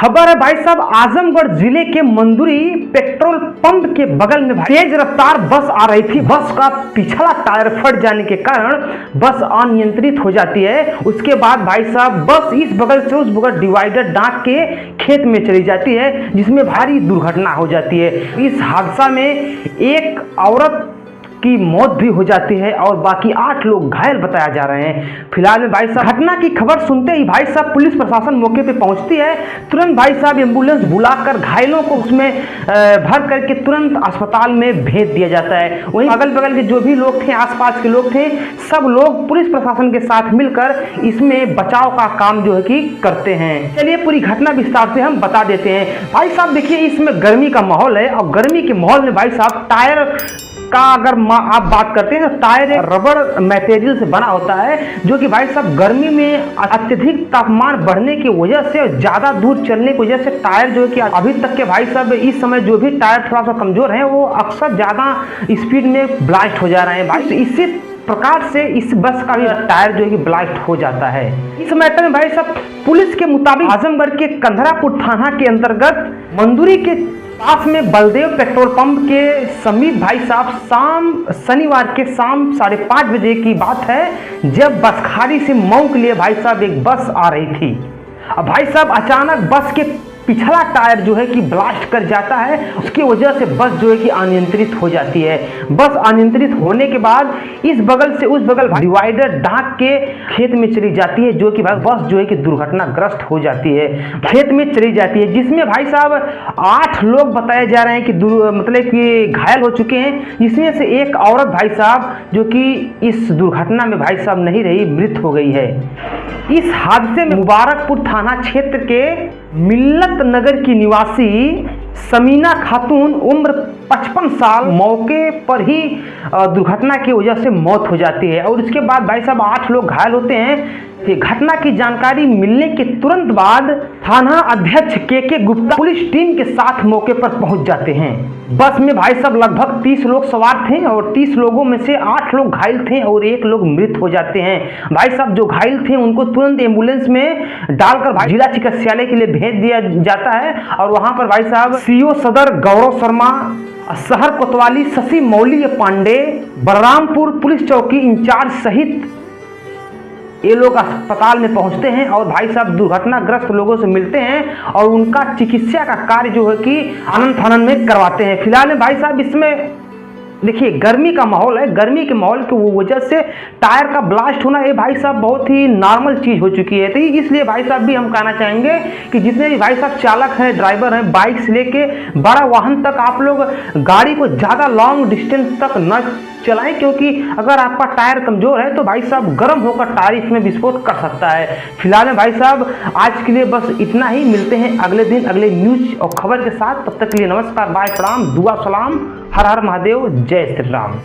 खबर है भाई साहब, आजमगढ़ जिले के मंदुरी पेट्रोल पंप के बगल में तेज रफ्तार बस आ रही थी। बस का पिछला टायर फट जाने के कारण बस अनियंत्रित हो जाती है। उसके बाद भाई साहब बस इस बगल से उस बगल डिवाइडर डांक के खेत में चली जाती है, जिसमें भारी दुर्घटना हो जाती है। इस हादसा में एक औरत की मौत भी हो जाती है और बाकी 8 लोग घायल बताया जा रहे हैं। फिलहाल में भाई साहब घटना की खबर सुनते ही भाई साहब पुलिस प्रशासन मौके पे पहुंचती है। तुरंत भाई साहब एम्बुलेंस बुलाकर घायलों को उसमें भर करके तुरंत अस्पताल में भेज दिया जाता है। वहीं अगल बगल के जो भी लोग थे, आसपास के लोग थे, सब लोग पुलिस प्रशासन के साथ मिलकर इसमें बचाव का काम जो है कि करते हैं। चलिए पूरी घटना विस्तार से हम बता देते हैं। भाई साहब देखिए, इसमें गर्मी का माहौल है और गर्मी के माहौल में भाई साहब टायर का अगर आप बात करते हैं तो टायर एक रबड़ मटेरियल से बना होता है, जो कि भाई साहब गर्मी में अत्यधिक तापमान बढ़ने की वजह से ज़्यादा दूर चलने की वजह से टायर जो है कि अभी तक के भाई साहब इस समय जो भी टायर थोड़ा सा कमज़ोर हैं वो अक्सर ज़्यादा स्पीड में ब्लास्ट हो जा रहे हैं। भाई इसी प्रकार से इस बस का भी टायर जो है कि ब्लास्ट हो जाता है। इस मैटर में भाई साहब पुलिस के मुताबिक आजमगढ़ के कंधरापुर थाना के अंतर्गत मंदुरी के पास में बलदेव पेट्रोल पंप के समीप भाई साहब शनिवार के शाम 5:30 बजे की बात है, जब बसखारी से मऊ के लिए भाई साहब एक बस आ रही थी। अब भाई साहब अचानक बस के पिछला टायर जो है कि ब्लास्ट कर जाता है। उसकी वजह से बस जो है कि अनियंत्रित हो जाती है। बस अनियंत्रित होने के बाद इस बगल से उस बगल डिवाइडर डांक के खेत में चली जाती है, जो कि भाई बस जो है कि दुर्घटनाग्रस्त हो जाती है, खेत में चली जाती है, जिसमें भाई साहब 8 लोग बताए जा रहे हैं कि मतलब कि घायल हो चुके हैं, जिसमें से एक औरत भाई साहब जो कि इस दुर्घटना में भाई साहब नहीं रही, मृत हो गई है। इस हादसे में मुबारकपुर थाना क्षेत्र के मिल्लत नगर की निवासी समीना खातून उम्र 55 साल मौके पर ही दुर्घटना की वजह से मौत हो जाती है और इसके बाद भाई साहब 8 लोग घायल होते हैं। घटना की जानकारी मिलने के तुरंत बाद थाना अध्यक्ष के गुप्ता पुलिस टीम के साथ मौके पर पहुंच जाते हैं। बस में भाई साहब लगभग 30 लोग सवार थे और 30 लोगों में से 8 लोग घायल थे और 1 लोग मृत हो जाते हैं। भाई साहब जो घायल थे उनको तुरंत एम्बुलेंस में डालकर जिला चिकित्सालय के लिए भेज दिया जाता है और वहां पर भाई साहब सीओ सदर गौरव शर्मा, शहर कोतवाली शशि मौली पांडे, बलरामपुर पुलिस चौकी इंचार्ज सहित ये लोग अस्पताल में पहुंचते हैं और भाई साहब दुर्घटनाग्रस्त लोगों से मिलते हैं और उनका चिकित्सा का कार्य जो है कि आनंद फानन में करवाते हैं। फिलहाल में भाई साहब इसमें देखिए गर्मी का माहौल है, गर्मी के माहौल की वजह से टायर का ब्लास्ट होना ये भाई साहब बहुत ही नॉर्मल चीज़ हो चुकी है। तो इसलिए भाई साहब भी हम कहना चाहेंगे कि जितने भी भाई साहब चालक हैं, ड्राइवर हैं, बाइक से लेके बड़ा वाहन तक आप लोग गाड़ी को ज़्यादा लॉन्ग डिस्टेंस तक न चलाएं, क्योंकि अगर आपका टायर कमज़ोर है तो भाई साहब गर्म होकर टायर इसमें विस्फोट कर सकता है। फिलहाल में भाई साहब आज के लिए बस इतना ही। मिलते हैं अगले दिन अगले न्यूज और खबर के साथ। तब तक के लिए नमस्कार, बाय, प्रणाम, दुआ सलाम, हर हर महादेव, जय श्री राम।